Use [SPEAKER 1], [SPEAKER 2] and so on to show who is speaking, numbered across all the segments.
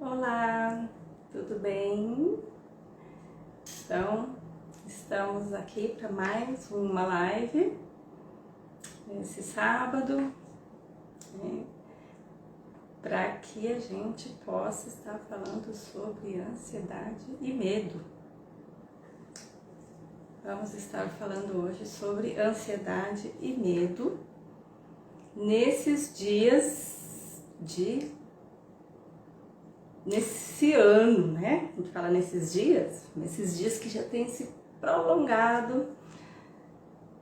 [SPEAKER 1] Olá, tudo bem? Então, estamos aqui para mais uma live nesse sábado, né, para que a gente possa estar falando sobre ansiedade e medo. Vamos estar falando hoje sobre ansiedade e medo nesses dias nesse ano, né? A gente fala nesses dias que já tem se prolongado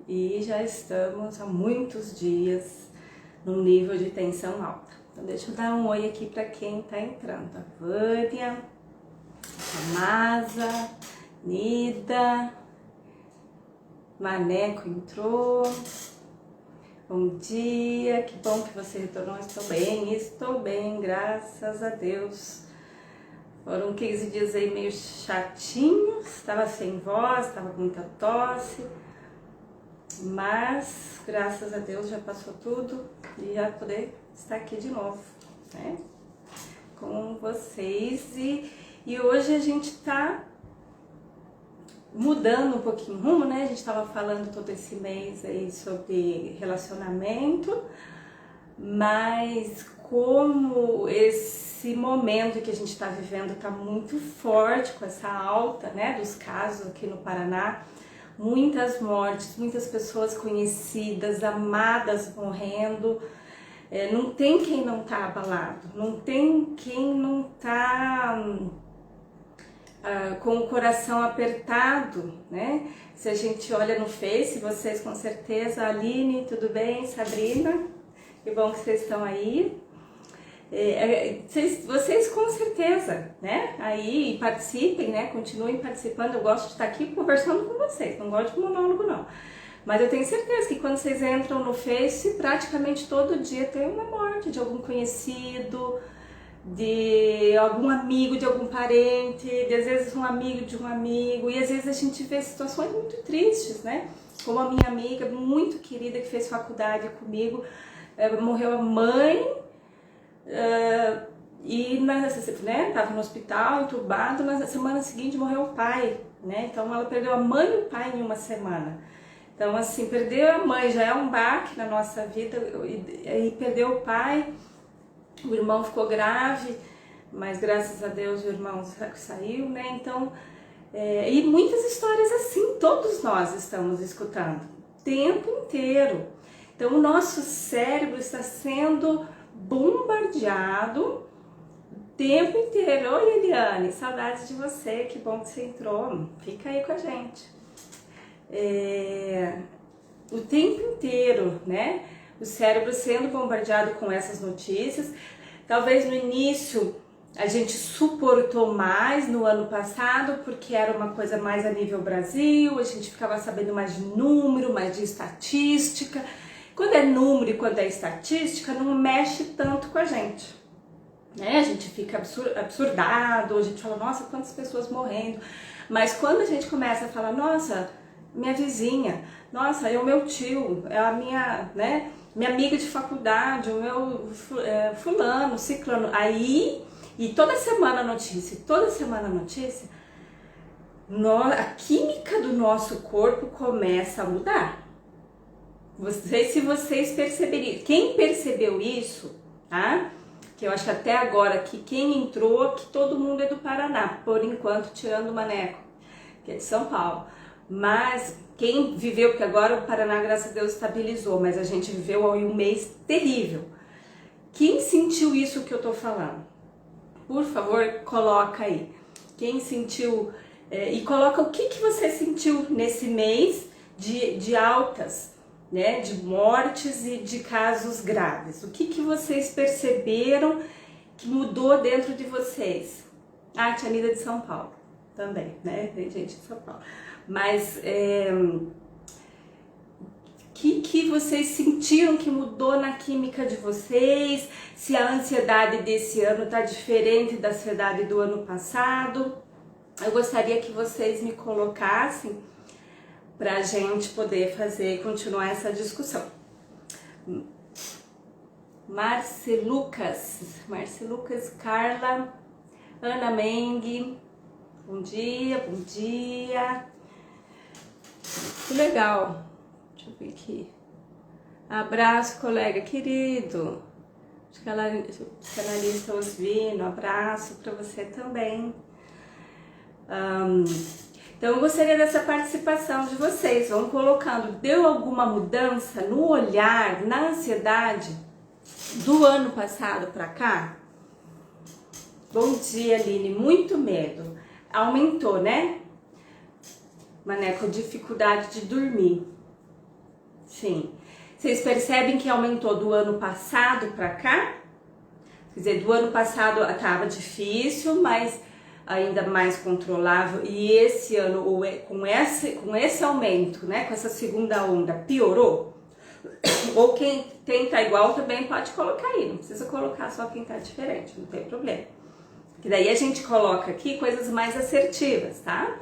[SPEAKER 1] e já estamos há muitos dias num nível de tensão alta. Então deixa eu dar um oi aqui para quem está entrando. A Vânia, a Masa, Nida, Maneco entrou. Bom dia, que bom que você retornou. Estou bem, graças a Deus. Foram 15 dias aí meio chatinhos, estava sem voz, estava com muita tosse, mas graças a Deus já passou tudo e já poder estar aqui de novo, né, com vocês. E hoje a gente está mudando um pouquinho o rumo, né? A gente estava falando todo esse mês aí sobre relacionamento, mas como esse momento que a gente está vivendo está muito forte, com essa alta, né, dos casos aqui no Paraná, muitas mortes, muitas pessoas conhecidas, amadas morrendo, não tem quem não tá abalado, não tem quem não tá com o coração apertado, né? Se a gente olha no Face, vocês com certeza, Aline, tudo bem? Sabrina, que bom que vocês estão aí. Vocês com certeza, né? Aí participem, né? Continuem participando. Eu gosto de estar aqui conversando com vocês, não gosto de monólogo não. Mas eu tenho certeza que quando vocês entram no Face, praticamente todo dia tem uma morte de algum conhecido, de algum amigo, de algum parente, de às vezes um amigo de um amigo, e às vezes a gente vê situações muito tristes, né? Como a minha amiga muito querida que fez faculdade comigo, morreu a mãe, e né, tava no hospital, entubado, na semana seguinte morreu o pai, né? Então ela perdeu a mãe e o pai em uma semana. Então assim, perder a mãe já é um baque na nossa vida, e perder o pai, o irmão ficou grave, mas graças a Deus o irmão saiu, né? Então, e muitas histórias assim, todos nós estamos escutando, o tempo inteiro. Então o nosso cérebro está sendo bombardeado o tempo inteiro. Oi Eliane, saudades de você, que bom que você entrou, fica aí com a gente. O tempo inteiro, né? O cérebro sendo bombardeado com essas notícias. Talvez no início a gente suportou mais no ano passado, porque era uma coisa mais a nível Brasil, a gente ficava sabendo mais de número, mais de estatística. Quando é número e quando é estatística, não mexe tanto com a gente, né? A gente fica absurdado, a gente fala, nossa, quantas pessoas morrendo. Mas quando a gente começa a falar, nossa, minha vizinha, nossa, é o meu tio, é a minha, né, minha amiga de faculdade, o meu fulano, ciclano, aí, e toda semana notícia, a química do nosso corpo começa a mudar. Se vocês perceberem, quem percebeu isso, tá? Que eu acho que até agora que quem entrou, que todo mundo é do Paraná, por enquanto, tirando o Maneco, que é de São Paulo. Mas quem viveu, porque agora o Paraná, graças a Deus, estabilizou, mas a gente viveu um mês terrível. Quem sentiu isso que eu tô falando? Por favor, coloca aí. Quem sentiu, e coloca o que você sentiu nesse mês de altas, né, de mortes e de casos graves. O que vocês perceberam que mudou dentro de vocês? Ah, Tia Nida de São Paulo também, né? Tem gente de São Paulo. Mas que vocês sentiram que mudou na química de vocês? Se a ansiedade desse ano está diferente da ansiedade do ano passado? Eu gostaria que vocês me colocassem para a gente poder continuar essa discussão. Marcelucas, Carla, Ana Meng, bom dia, bom dia. Que legal. Deixa eu ver aqui. Abraço, colega querido. Os canalistas ouvindo, abraço para você também. Então eu gostaria dessa participação de vocês. Vão colocando, deu alguma mudança no olhar, na ansiedade do ano passado para cá? Bom dia, Aline. Muito medo. Aumentou, né? Maneco, dificuldade de dormir. Sim. Vocês percebem que aumentou do ano passado para cá? Quer dizer, do ano passado estava difícil, mas ainda mais controlável. E esse ano, com esse aumento, né, com essa segunda onda, piorou? Ou quem tá igual também pode colocar aí. Não precisa colocar só quem tá diferente, não tem problema. Que daí a gente coloca aqui coisas mais assertivas, tá?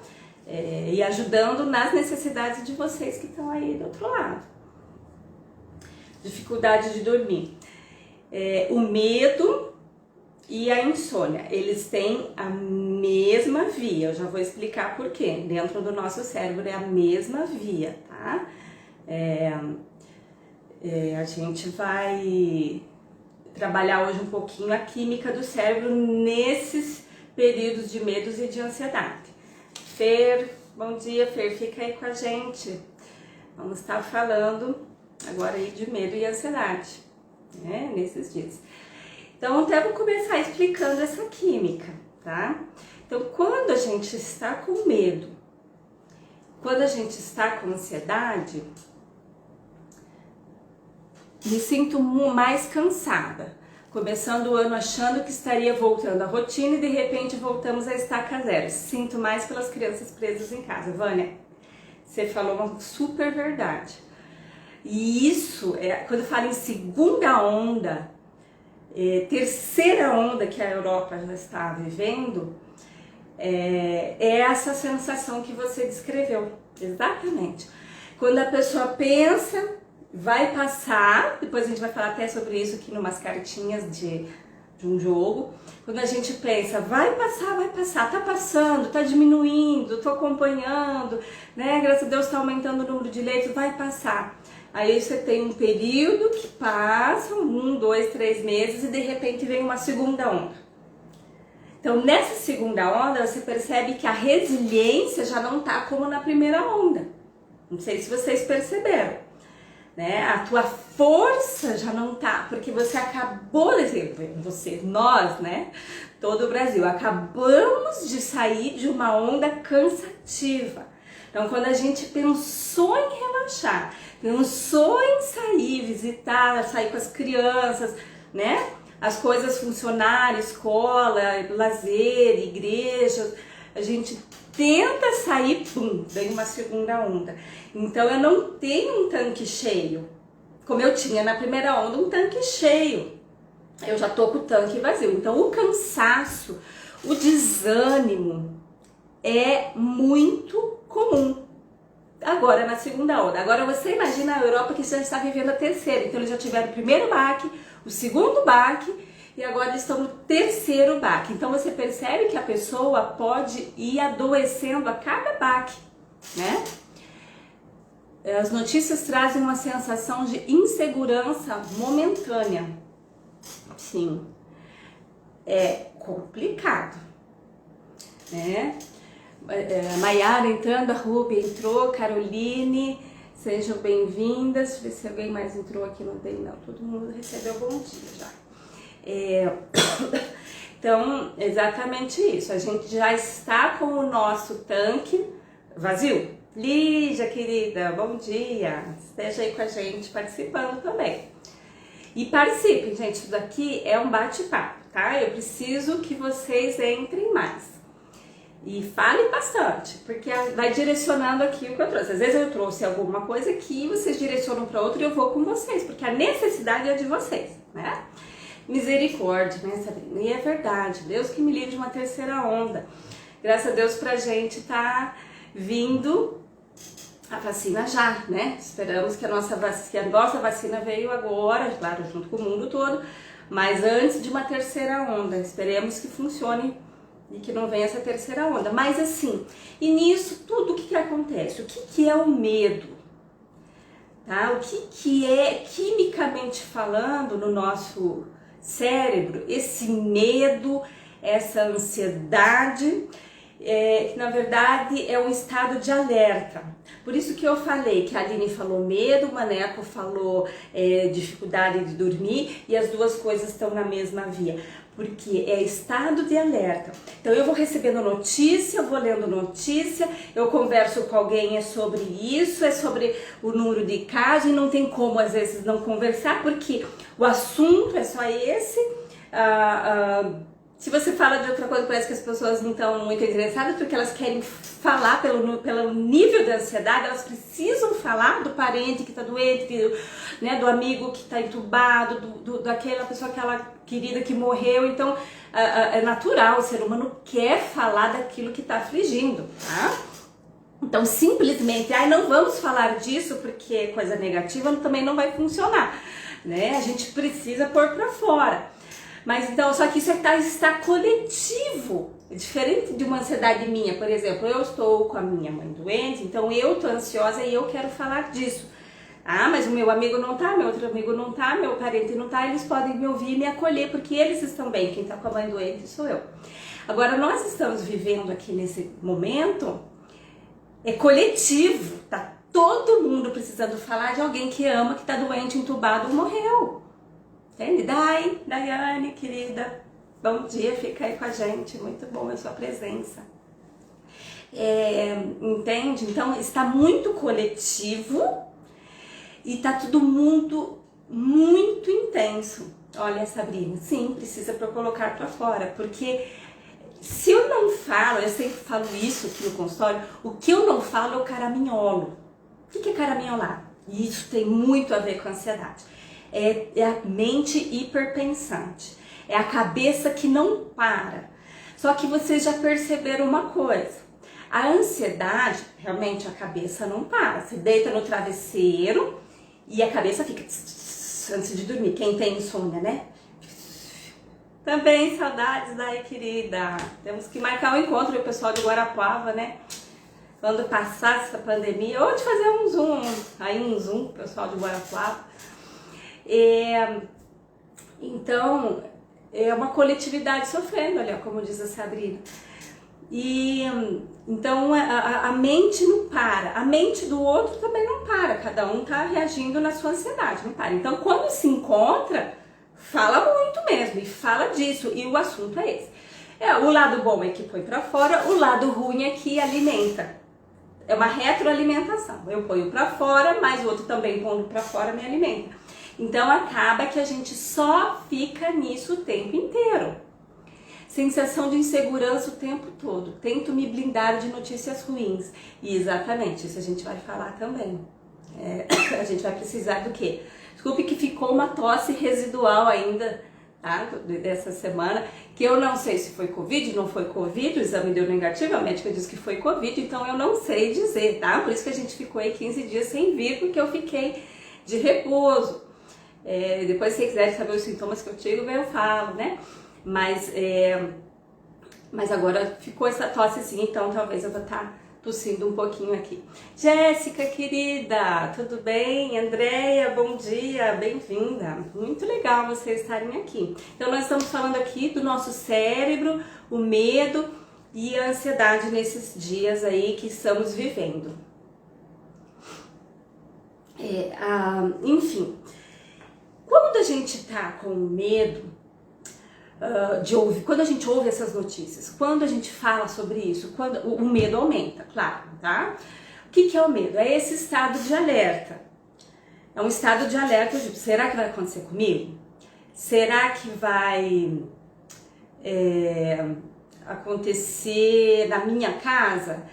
[SPEAKER 1] E ajudando nas necessidades de vocês que estão aí do outro lado. Dificuldade de dormir. O medo e a insônia, eles têm a mesma via. Eu já vou explicar por quê. Dentro do nosso cérebro é a mesma via, tá? A gente vai trabalhar hoje um pouquinho a química do cérebro nesses períodos de medos e de ansiedade. Fer, bom dia, Fer, fica aí com a gente. Vamos estar falando agora aí de medo e ansiedade, né, nesses dias. Então, até vou começar explicando essa química, tá? Então, quando a gente está com medo, quando a gente está com ansiedade, me sinto mais cansada. Começando o ano achando que estaria voltando à rotina e de repente voltamos a estaca zero. Sinto mais pelas crianças presas em casa. Vânia, você falou uma super verdade. E isso, quando eu falo em segunda onda, terceira onda que a Europa já está vivendo, é essa sensação que você descreveu. Exatamente. Quando a pessoa pensa, vai passar, depois a gente vai falar até sobre isso aqui numas cartinhas de um jogo. Quando a gente pensa, vai passar, tá passando, tá diminuindo, tô acompanhando, né? Graças a Deus tá aumentando o número de leitos, vai passar. Aí você tem um período que passa, 1, 2, 3 meses e de repente vem uma segunda onda. Então nessa segunda onda você percebe que a resiliência já não tá como na primeira onda. Não sei se vocês perceberam. Né? A tua força já não tá, porque você acabou nós, né? Todo o Brasil, acabamos de sair de uma onda cansativa. Então, quando a gente pensou em relaxar, pensou em sair, visitar, sair com as crianças, né? As coisas funcionarem, escola, lazer, igrejas, a gente tenta sair, pum, vem uma segunda onda. Então eu não tenho um tanque cheio, como eu tinha na primeira onda, um tanque cheio. Eu já tô com o tanque vazio. Então o cansaço, o desânimo é muito comum agora na segunda onda. Agora você imagina a Europa que já está vivendo a terceira. Então eles já tiveram o primeiro baque, o segundo baque e agora eles estão no terceiro baque. Então você percebe que a pessoa pode ir adoecendo a cada baque, né? As notícias trazem uma sensação de insegurança momentânea. Sim, é complicado, né? Maiara entrando, a Ruby entrou, Caroline, sejam bem-vindas. Deixa eu ver se alguém mais entrou aqui, não tem não, todo mundo recebeu bom dia já. Então, exatamente isso, a gente já está com o nosso tanque vazio. Lígia, querida, bom dia, esteja aí com a gente participando também. E participem, gente, isso daqui é um bate-papo, tá? Eu preciso que vocês entrem mais. E fale bastante, porque vai direcionando aqui o que eu trouxe. Às vezes eu trouxe alguma coisa que vocês direcionam para outra e eu vou com vocês, porque a necessidade é de vocês, né? Misericórdia, né, Sabrina? E é verdade, Deus que me livre de uma terceira onda. Graças a Deus pra gente tá vindo a vacina já, né? Esperamos que a nossa vacina veio agora, claro, junto com o mundo todo, mas antes de uma terceira onda. Esperemos que funcione e que não venha essa terceira onda. Mas assim, e nisso tudo o que acontece? O que é o medo? Tá? O que é, quimicamente falando, no nosso cérebro, esse medo, essa ansiedade, que na verdade é um estado de alerta. Por isso que eu falei, que a Aline falou medo, o Maneco falou dificuldade de dormir, e as duas coisas estão na mesma via, porque é estado de alerta. Então eu vou recebendo notícia, eu vou lendo notícia, eu converso com alguém, é sobre isso, é sobre o número de casos, e não tem como às vezes não conversar, porque o assunto é só esse. Se você fala de outra coisa, parece que as pessoas não estão muito interessadas, porque elas querem falar pelo nível de ansiedade, elas precisam falar do parente que está doente, né, do amigo que está entubado, daquela pessoa, aquela querida que morreu. Então, é natural, o ser humano quer falar daquilo que está afligindo, tá? Então, simplesmente, não vamos falar disso porque é coisa negativa, também não vai funcionar, né? A gente precisa pôr para fora. Mas então, só que isso está coletivo, é diferente de uma ansiedade minha. Por exemplo, eu estou com a minha mãe doente, então eu estou ansiosa e eu quero falar disso. Mas o meu amigo não tá, meu outro amigo não tá, meu parente não tá, eles podem me ouvir e me acolher, porque eles estão bem, quem tá com a mãe doente sou eu. Agora, nós estamos vivendo aqui nesse momento, é coletivo, tá todo mundo precisando falar de alguém que ama, que tá doente, entubado ou morreu. Entende? Daiane, querida, bom dia, fica aí com a gente, muito bom a sua presença. Entende? Então está muito coletivo e tá todo mundo muito intenso. Olha, Sabrina, sim, precisa para colocar para fora, porque se eu não falo, eu sempre falo isso aqui no consultório, o que eu não falo é o caraminholo. O que é caraminholar? Isso tem muito a ver com ansiedade. É a mente hiperpensante, é a cabeça que não para. Só que vocês já perceberam uma coisa, a ansiedade, realmente a cabeça não para. Você deita no travesseiro e a cabeça fica antes de dormir. Quem tem insônia, né? Também saudades daí, querida. Temos que marcar um encontro com o pessoal de Guarapuava, né? Quando passar essa pandemia, ou de fazer um zoom, pessoal de Guarapuava. Então, é uma coletividade sofrendo, olha, como diz a Sabrina. Então, a mente não para, a mente do outro também não para, cada um tá reagindo na sua ansiedade, não para. Então, quando se encontra, fala muito mesmo, e fala disso, e o assunto é esse. O lado bom é que põe pra fora, o lado ruim é que alimenta. É uma retroalimentação, eu ponho pra fora, mas o outro também pondo pra fora me alimenta. Então acaba que a gente só fica nisso o tempo inteiro. Sensação de insegurança o tempo todo. Tento me blindar de notícias ruins. E exatamente, isso a gente vai falar também. A gente vai precisar do quê? Desculpe que ficou uma tosse residual ainda, tá? Dessa semana, que eu não sei se foi Covid, não foi Covid, o exame deu negativo, a médica disse que foi Covid, então eu não sei dizer, tá? Por isso que a gente ficou aí 15 dias sem vir, porque eu fiquei de repouso. Depois, se quiserem saber os sintomas que eu tive, eu falo, né? Mas agora ficou essa tosse assim, então talvez eu vou estar tossindo um pouquinho aqui. Jéssica, querida, tudo bem? Andréia, bom dia, bem-vinda. Muito legal vocês estarem aqui. Então nós estamos falando aqui do nosso cérebro, o medo e a ansiedade nesses dias aí que estamos vivendo. Enfim, quando a gente tá com medo quando a gente ouve essas notícias, quando a gente fala sobre isso, quando o medo aumenta, claro, tá? O que é o medo? É esse estado de alerta. É um estado de alerta de, será que vai acontecer comigo? Será que vai acontecer na minha casa?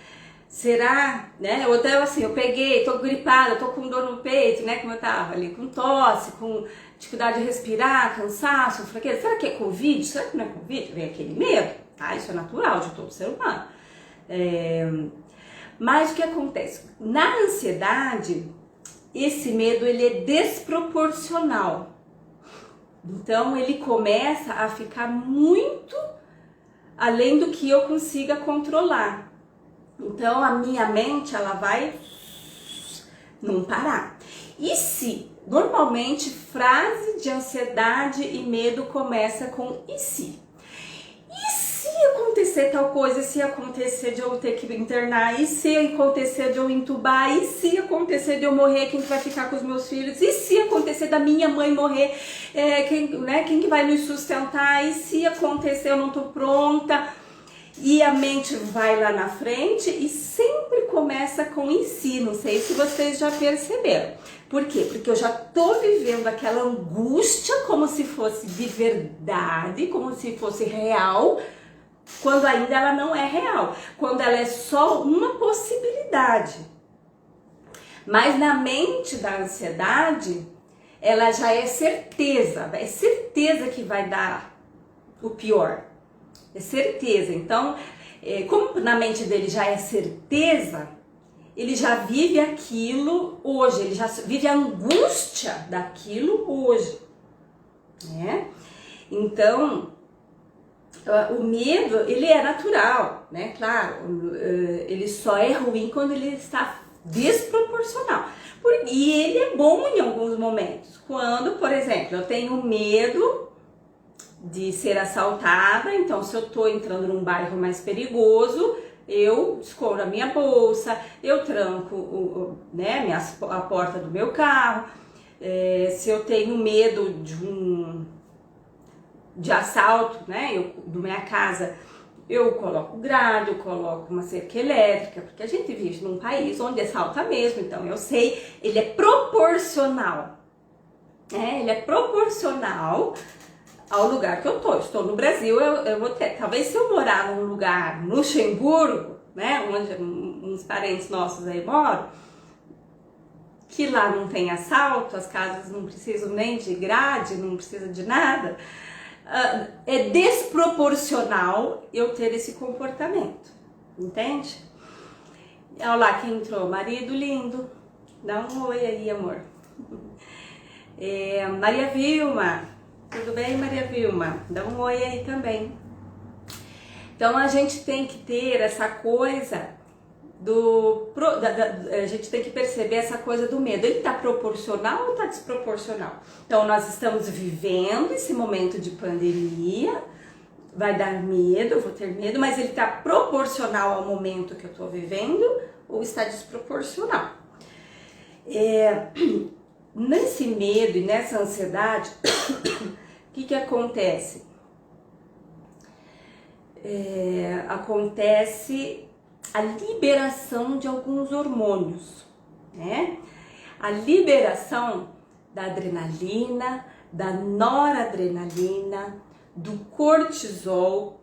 [SPEAKER 1] Será, né? Ou até assim, eu peguei, tô gripada, tô com dor no peito, né? Como eu tava ali, com tosse, com dificuldade de respirar, cansaço, fraqueza. Será que é Covid? Será que não é Covid? Vem aquele medo, tá? Isso é natural de todo ser humano. Mas o que acontece? Na ansiedade, esse medo ele é desproporcional. Então ele começa a ficar muito além do que eu consiga controlar. Então a minha mente, ela vai não parar. E se, normalmente, frase de ansiedade e medo começa com e se? E se acontecer tal coisa, e se acontecer de eu ter que internar, e se acontecer de eu entubar, e se acontecer de eu morrer, quem que vai ficar com os meus filhos, e se acontecer da minha mãe morrer, quem que vai nos sustentar, e se acontecer eu não tô pronta, e a mente vai lá na frente e sempre começa com e se, não sei se vocês já perceberam. Por quê? Porque eu já tô vivendo aquela angústia como se fosse de verdade, como se fosse real, quando ainda ela não é real, quando ela é só uma possibilidade. Mas na mente da ansiedade, ela já é certeza que vai dar o pior, é certeza. Então, como na mente dele já é certeza, ele já vive aquilo hoje, ele já vive a angústia daquilo hoje, né? Então, o medo, ele é natural, né? Claro, ele só é ruim quando ele está desproporcional. E ele é bom em alguns momentos. Quando, por exemplo, eu tenho medo de ser assaltada, então se eu estou entrando num bairro mais perigoso, eu escondo a minha bolsa, eu tranco a porta do meu carro. Se eu tenho medo de assalto, né, da minha casa, eu coloco grade, eu coloco uma cerca elétrica, porque a gente vive num país onde assalta mesmo, então eu sei, ele é proporcional. Ele é proporcional ao lugar que eu tô. Estou no Brasil, eu vou ter. Talvez se eu morar num lugar, no Luxemburgo, né, onde uns parentes nossos aí moram, que lá não tem assalto, as casas não precisam nem de grade, não precisa de nada, é desproporcional eu ter esse comportamento, entende? Olha lá quem entrou, marido lindo, dá um oi aí, amor. Maria Vilma. Tudo bem, Maria Vilma? Dá um oi aí também. Então a gente tem que ter essa coisa a gente tem que perceber essa coisa do medo. Ele está proporcional ou está desproporcional? Então nós estamos vivendo esse momento de pandemia, vai dar medo, eu vou ter medo, mas ele está proporcional ao momento que eu estou vivendo ou está desproporcional? Nesse medo e nessa ansiedade, o que acontece? Acontece a liberação de alguns hormônios, né? A liberação da adrenalina, da noradrenalina, do cortisol,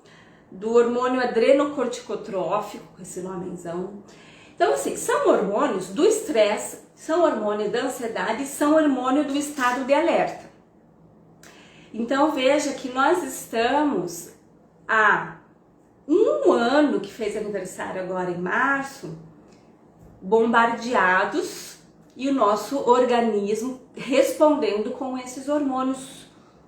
[SPEAKER 1] do hormônio adrenocorticotrófico, esse nomezão. Então, assim, são hormônios do estresse, são hormônio da ansiedade, são hormônio do estado de alerta. Então, veja que nós estamos há um ano, que fez aniversário agora em março, bombardeados e o nosso organismo respondendo com esses hormônios,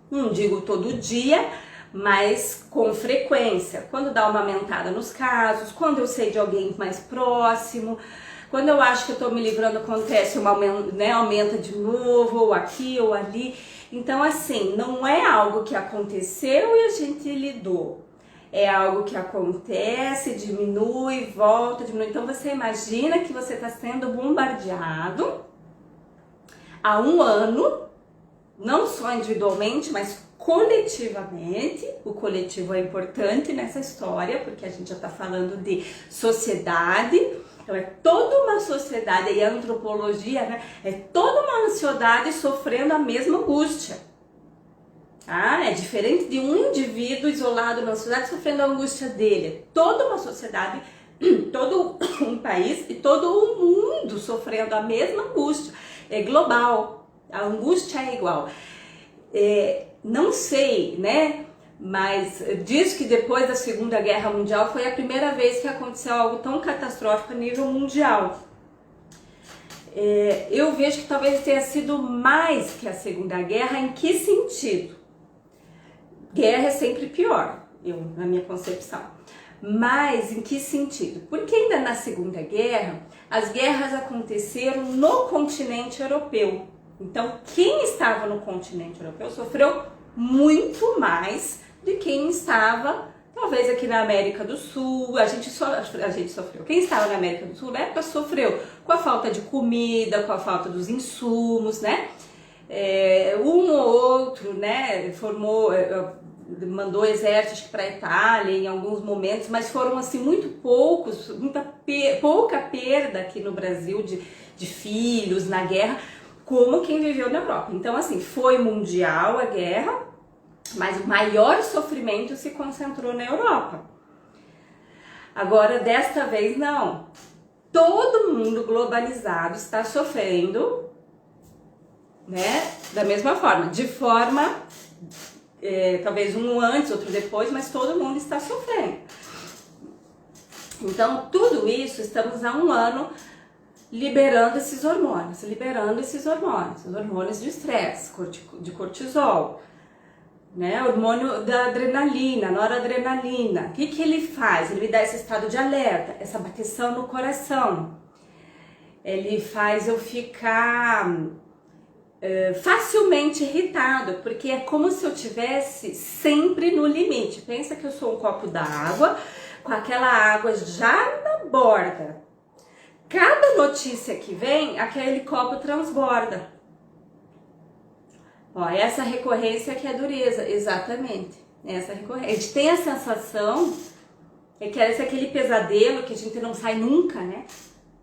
[SPEAKER 1] não digo todo dia, mas com frequência. Quando dá uma aumentada nos casos, quando eu sei de alguém mais próximo, quando eu acho que eu estou me livrando, acontece aumenta de novo, ou aqui ou ali. Então, assim, não é algo que aconteceu e a gente lidou. É algo que acontece, diminui, volta, diminui. Então, você imagina que você está sendo bombardeado há um ano, não só individualmente, mas coletivamente. O coletivo é importante nessa história, porque a gente já está falando de sociedade. Então, é toda uma sociedade, e a antropologia, né? É toda uma ansiedade sofrendo a mesma angústia. É diferente de um indivíduo isolado na sociedade sofrendo a angústia dele. É toda uma sociedade, todo um país e todo o mundo sofrendo a mesma angústia. É global, a angústia é igual. Não sei, né? Mas diz que depois da Segunda Guerra Mundial foi a primeira vez que aconteceu algo tão catastrófico a nível mundial. Eu vejo que talvez tenha sido mais que a Segunda Guerra. Em que sentido? Guerra é sempre pior. na minha concepção. Mas em que sentido? Porque ainda na Segunda Guerra, as guerras aconteceram no continente europeu. Então, quem estava no continente europeu sofreu muito mais de quem estava, talvez aqui na América do Sul. A gente sofreu. Quem estava na América do Sul na época sofreu com a falta de comida, com a falta dos insumos, né? Um ou outro, né, mandou exércitos para a Itália em alguns momentos, mas foram assim muito poucos, pouca perda aqui no Brasil de filhos na guerra, como quem viveu na Europa. Então assim, foi mundial a guerra, mas o maior sofrimento se concentrou na Europa. Agora, desta vez não. Todo mundo globalizado está sofrendo, né, da mesma forma, de forma talvez um antes, outro depois, mas todo mundo está sofrendo. Então, tudo isso, estamos há um ano liberando esses hormônios, os hormônios de estresse, de cortisol, né? Hormônio da adrenalina, noradrenalina. O que ele faz? Ele me dá esse estado de alerta, essa bateção no coração. Ele faz eu ficar facilmente irritado, porque é como se eu tivesse sempre no limite. Pensa que eu sou um copo d'água, com aquela água já na borda. Cada notícia que vem, aquele copo transborda. Ó, essa recorrência que é dureza, exatamente. Essa recorrência. A gente tem a sensação que é aquele pesadelo que a gente não sai nunca, né?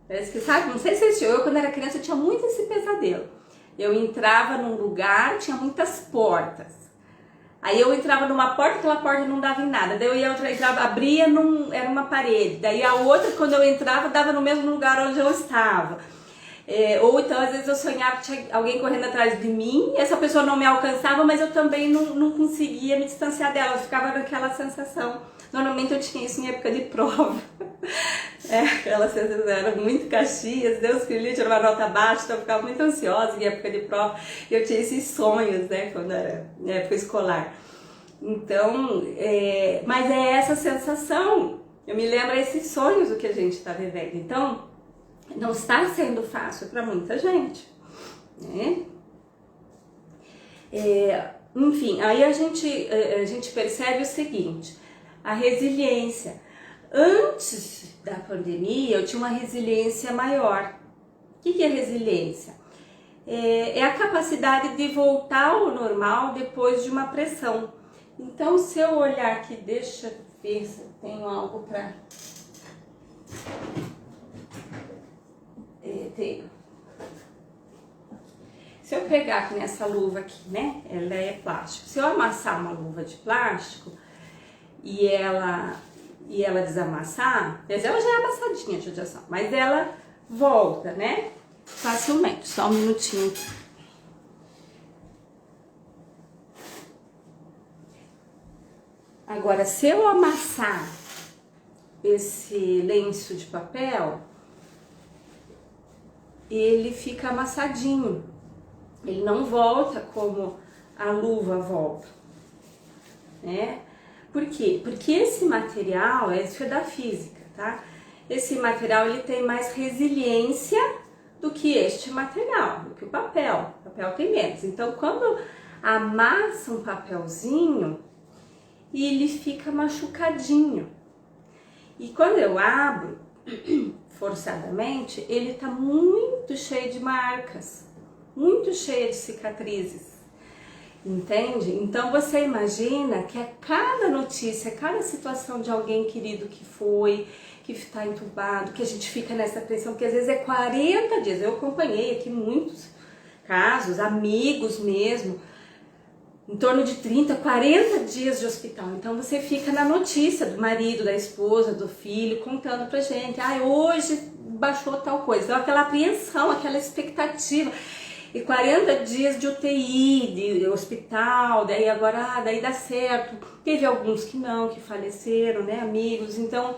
[SPEAKER 1] Parece que, sabe, não sei se eu quando era criança eu tinha muito esse pesadelo. Eu entrava num lugar, tinha muitas portas. Aí eu entrava numa porta, aquela porta não dava em nada. Daí eu entrava, abria, era uma parede. Daí a outra, quando eu entrava, dava no mesmo lugar onde eu estava. Ou então, às vezes eu sonhava que tinha alguém correndo atrás de mim, essa pessoa não me alcançava, mas eu também não conseguia me distanciar dela, eu ficava naquela sensação. Normalmente eu tinha isso em época de prova. Aquela sensação, era muito Caxias, Deus que livre, era uma nota baixa, então eu ficava muito ansiosa em época de prova. E eu tinha esses sonhos, né, quando era época escolar. Então, mas é essa sensação, eu me lembro esses sonhos do que a gente está vivendo. Então, não está sendo fácil para muita gente, né? Enfim, aí a gente percebe o seguinte, a resiliência. Antes da pandemia, eu tinha uma resiliência maior. O que é resiliência? É a capacidade de voltar ao normal depois de uma pressão. Então, se eu olhar aqui, deixa eu ver se eu tenho algo para... Se eu pegar aqui nessa luva aqui, né, ela é plástico. Se eu amassar uma luva de plástico e ela desamassar, ela já é amassadinha de judiação, mas ela volta, né, facilmente. Só um minutinho aqui. Agora, se eu amassar esse lenço de papel, ele fica amassadinho, ele não volta como a luva volta, né? Por quê? Porque esse material, isso é da física, tá? Esse material ele tem mais resiliência do que este material, do que o papel. O papel tem menos. Então, quando amassa um papelzinho, ele fica machucadinho. E quando eu abro forçadamente, ele tá muito cheio de marcas, muito cheio de cicatrizes. Entende? Então você imagina que a cada notícia, cada situação de alguém querido que está entubado, que a gente fica nessa pressão, porque às vezes é 40 dias. Eu acompanhei aqui muitos casos, amigos mesmo, em torno de 30, 40 dias de hospital. Então você fica na notícia do marido, da esposa, do filho, contando pra gente, hoje baixou tal coisa. Então aquela apreensão, aquela expectativa. E 40 dias de UTI, de hospital, daí agora, daí dá certo. Teve alguns que não, que faleceram, né, amigos, então,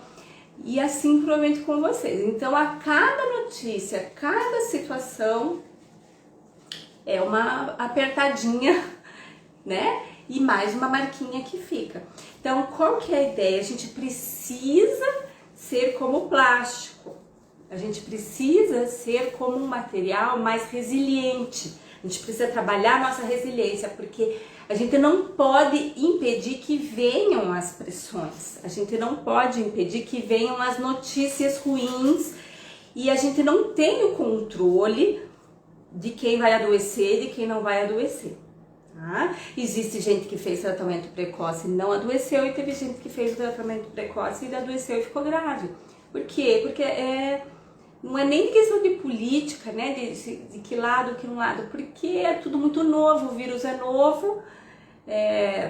[SPEAKER 1] e assim provavelmente com vocês. Então, a cada notícia, cada situação é uma apertadinha, né, e mais uma marquinha que fica. Então, qual que é a ideia? A gente precisa ser como o plástico. A gente precisa ser como um material mais resiliente. A gente precisa trabalhar a nossa resiliência, porque a gente não pode impedir que venham as pressões. A gente não pode impedir que venham as notícias ruins e a gente não tem o controle de quem vai adoecer e de quem não vai adoecer. Tá? Existe gente que fez tratamento precoce e não adoeceu, e teve gente que fez o tratamento precoce e adoeceu e ficou grave. Por quê? Porque não é nem questão de política, né? De que lado, que um lado, porque é tudo muito novo, o vírus é novo,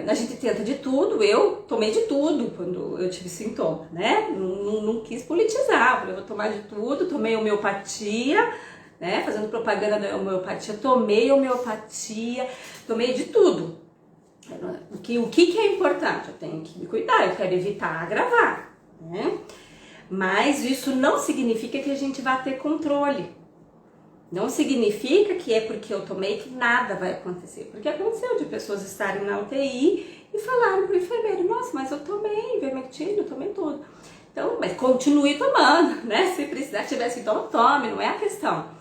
[SPEAKER 1] a gente tenta de tudo. Eu tomei de tudo quando eu tive sintoma, né? Não quis politizar, falei, eu vou tomar de tudo, tomei homeopatia, né? Fazendo propaganda da homeopatia, tomei homeopatia, tomei de tudo. O que é importante? Eu tenho que me cuidar, eu quero evitar agravar, né? Mas isso não significa que a gente vai ter controle. Não significa que é porque eu tomei que nada vai acontecer. Porque aconteceu de pessoas estarem na UTI e falaram pro enfermeiro, nossa, mas eu tomei ivermectina, eu tomei tudo. Então, mas continue tomando, né? Se precisar, tiver sintoma, tome, não é a questão.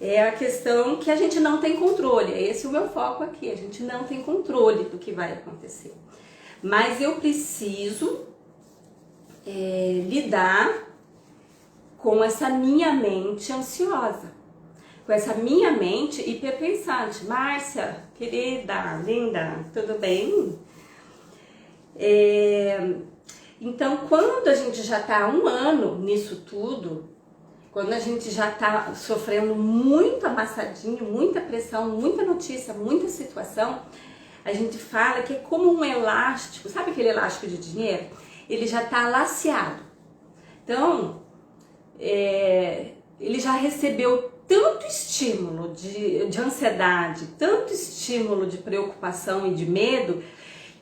[SPEAKER 1] É a questão que a gente não tem controle. É esse o meu foco aqui, a gente não tem controle do que vai acontecer. Mas eu preciso lidar com essa minha mente ansiosa, com essa minha mente hiperpensante. Márcia, querida, linda, tudo bem? Então, quando a gente já está há 1 ano nisso tudo, quando a gente já está sofrendo muito amassadinho, muita pressão, muita notícia, muita situação, a gente fala que é como um elástico, sabe aquele elástico de dinheiro? Ele já está laceado. Então, ele já recebeu tanto estímulo de ansiedade, tanto estímulo de preocupação e de medo,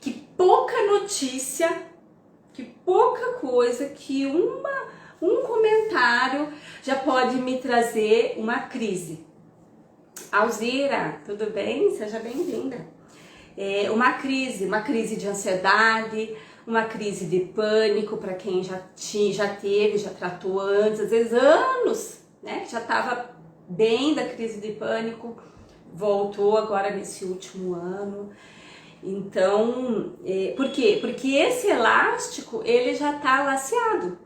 [SPEAKER 1] que pouca notícia, que pouca coisa, que um comentário já pode me trazer uma crise. Alzira, tudo bem? Seja bem-vinda. Uma crise de ansiedade, uma crise de pânico para quem já teve, já tratou antes, às vezes anos, né? Que já estava bem da crise de pânico, voltou agora nesse último ano. Então, por quê? Porque esse elástico, ele já está laceado.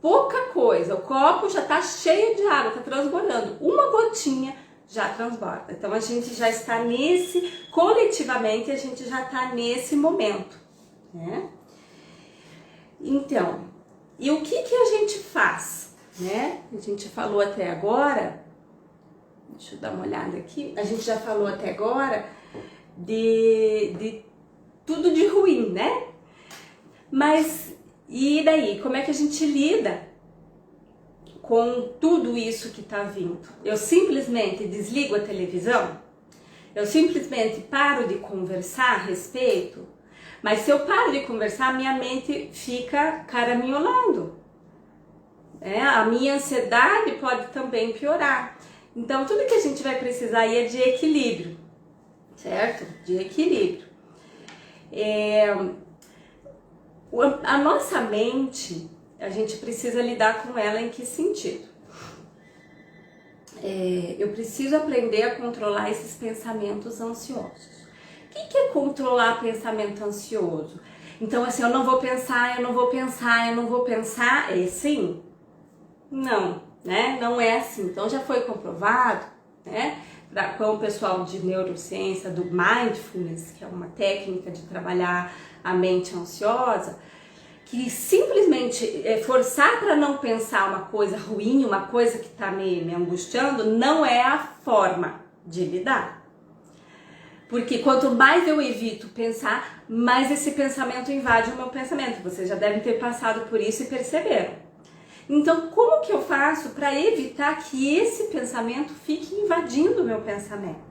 [SPEAKER 1] Pouca coisa, o copo já está cheio de água, está transbordando, uma gotinha já transborda. Então a gente já está coletivamente a gente já está nesse momento, né? Então, e o que a gente faz, né? A gente falou até agora, deixa eu dar uma olhada aqui, a gente já falou até agora de tudo de ruim, né? Mas e daí, como é que a gente lida com tudo isso que está vindo? Eu simplesmente desligo a televisão? Eu simplesmente paro de conversar a respeito? Mas se eu paro de conversar, minha mente fica caraminholando. A minha ansiedade pode também piorar. Então, tudo que a gente vai precisar aí é de equilíbrio, certo? De equilíbrio. A nossa mente, a gente precisa lidar com ela em que sentido? Eu preciso aprender a controlar esses pensamentos ansiosos. O que é controlar pensamento ansioso? Então, assim, eu não vou pensar, eu não vou pensar, eu não vou pensar. É assim? Não, né? Não é assim. Então, já foi comprovado, né? Com o pessoal de neurociência, do mindfulness, que é uma técnica de trabalhar a mente ansiosa, que simplesmente forçar para não pensar uma coisa ruim, uma coisa que está me angustiando, não é a forma de lidar. Porque quanto mais eu evito pensar, mais esse pensamento invade o meu pensamento. Vocês já devem ter passado por isso e perceberam. Então, como que eu faço para evitar que esse pensamento fique invadindo o meu pensamento?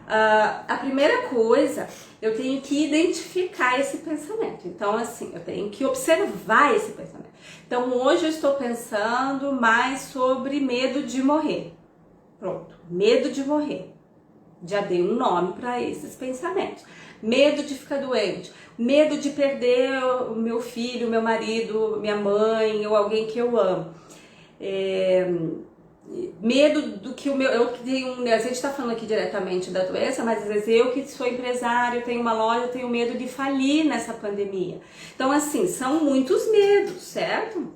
[SPEAKER 1] A primeira coisa, eu tenho que identificar esse pensamento. Então, assim, eu tenho que observar esse pensamento. Então, hoje eu estou pensando mais sobre medo de morrer. Pronto, medo de morrer. Já dei um nome para esses pensamentos. medo de ficar doente, medo de perder o meu filho, meu marido, minha mãe ou alguém que eu amo. Medo do que o meu... Eu que tenho, a gente está falando aqui diretamente da doença, mas às vezes eu que sou empresário, tenho uma loja, tenho medo de falir nessa pandemia. Então, assim, são muitos medos, certo?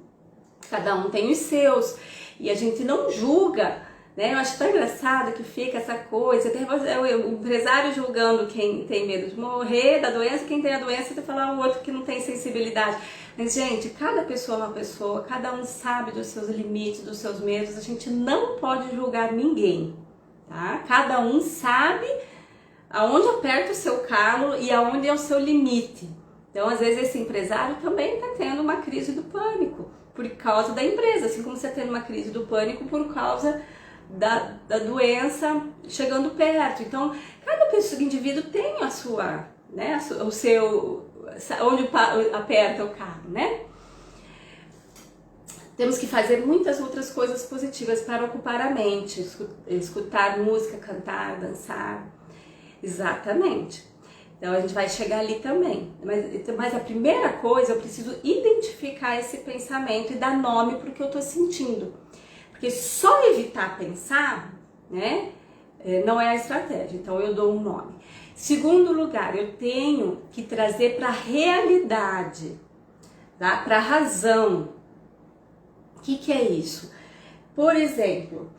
[SPEAKER 1] Cada um tem os seus. E a gente não julga, né? Eu acho tão engraçado que fica essa coisa, tem o empresário julgando quem tem medo de morrer da doença, quem tem a doença tem que falar o outro que não tem sensibilidade. Mas, gente, cada pessoa é uma pessoa, cada um sabe dos seus limites, dos seus medos, a gente não pode julgar ninguém, tá? Cada um sabe aonde aperta o seu calo e aonde é o seu limite. Então, às vezes, esse empresário também está tendo uma crise do pânico por causa da empresa, assim como você está tendo uma crise do pânico por causa da doença chegando perto. Então, cada pessoa, indivíduo tem a sua, né, o seu, onde aperta o calo, né? Temos que fazer muitas outras coisas positivas para ocupar a mente, escutar música, cantar, dançar, exatamente. Então a gente vai chegar ali também, mas a primeira coisa, eu preciso identificar esse pensamento e dar nome para o que eu estou sentindo. Porque só evitar pensar, né, não é a estratégia, então eu dou um nome. Segundo lugar, eu tenho que trazer para a realidade, tá? Para a razão. O que é isso? Por exemplo,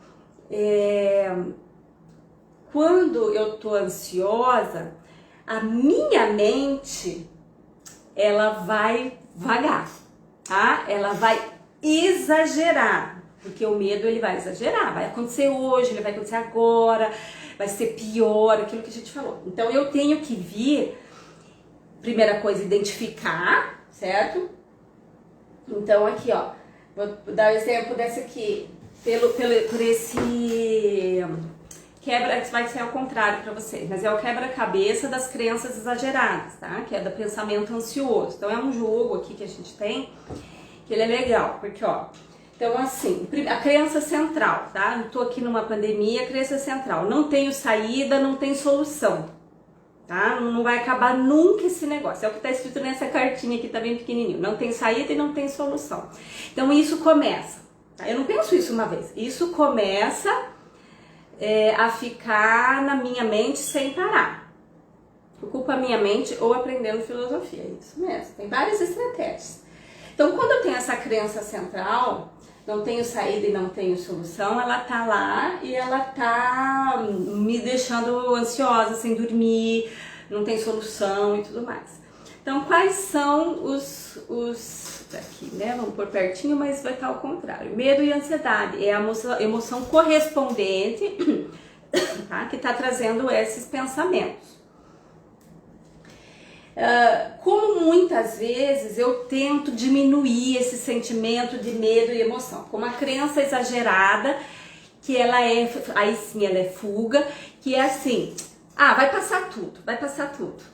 [SPEAKER 1] quando eu estou ansiosa, a minha mente, ela vai vagar, tá? Ela vai exagerar, porque o medo ele vai exagerar, vai acontecer hoje, ele vai acontecer agora, vai ser pior, aquilo que a gente falou. Então eu tenho que vir, primeira coisa, identificar, certo? Então aqui, ó, vou dar o exemplo dessa aqui, por esse... quebra, vai ser ao contrário para vocês, mas é o quebra-cabeça das crenças exageradas, tá? Que é do pensamento ansioso. Então é um jogo aqui que a gente tem, que ele é legal, porque ó, então assim, a crença central, tá? Eu tô aqui numa pandemia, crença central, não tenho saída, não tem solução, tá? Não vai acabar nunca esse negócio, é o que tá escrito nessa cartinha aqui, tá bem pequenininho, não tem saída e não tem solução. Então isso começa, tá? Eu não penso isso uma vez, isso começa a ficar na minha mente sem parar. Ocupa a minha mente ou aprendendo filosofia, é isso mesmo, tem várias estratégias. Então quando eu tenho essa crença central, não tenho saída e não tenho solução, ela tá lá e ela tá me deixando ansiosa, sem dormir, não tem solução e tudo mais. Então quais são os aqui, né? Vamos por pertinho, mas vai estar ao contrário. Medo e ansiedade é a emoção correspondente, tá? Que está trazendo esses pensamentos. Como muitas vezes eu tento diminuir esse sentimento de medo e emoção, com uma crença exagerada, que ela é, aí sim ela é fuga, que é assim, vai passar tudo, vai passar tudo.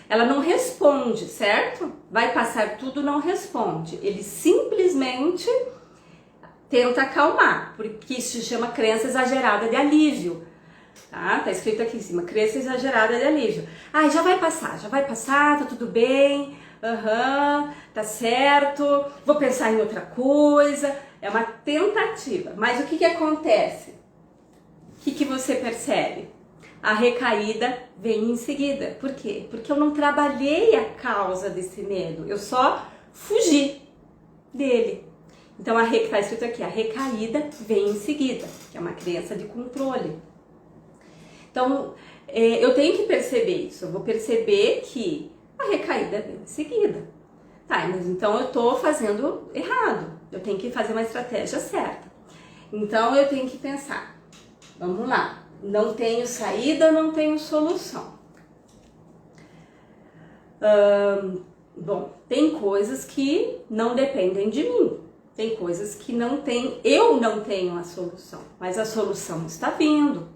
[SPEAKER 1] Ela não responde, certo? Vai passar tudo, não responde. Ele simplesmente tenta acalmar, porque isso se chama crença exagerada de alívio. Tá escrito aqui em cima, crença exagerada de alívio. Já vai passar, tá tudo bem, tá certo, vou pensar em outra coisa. É uma tentativa. Mas o que acontece? O que você percebe? A recaída vem em seguida. Por quê? Porque eu não trabalhei a causa desse medo, eu só fugi dele. Então, tá escrito aqui, a recaída vem em seguida, que é uma crença de controle. Então, eu tenho que perceber isso, eu vou perceber que a recaída vem em seguida. Tá, mas então eu tô fazendo errado, eu tenho que fazer uma estratégia certa. Então, eu tenho que pensar, vamos lá. Não tenho saída, não tenho solução. Bom, tem coisas que não dependem de mim. Tem coisas que eu não tenho a solução. Mas a solução está vindo.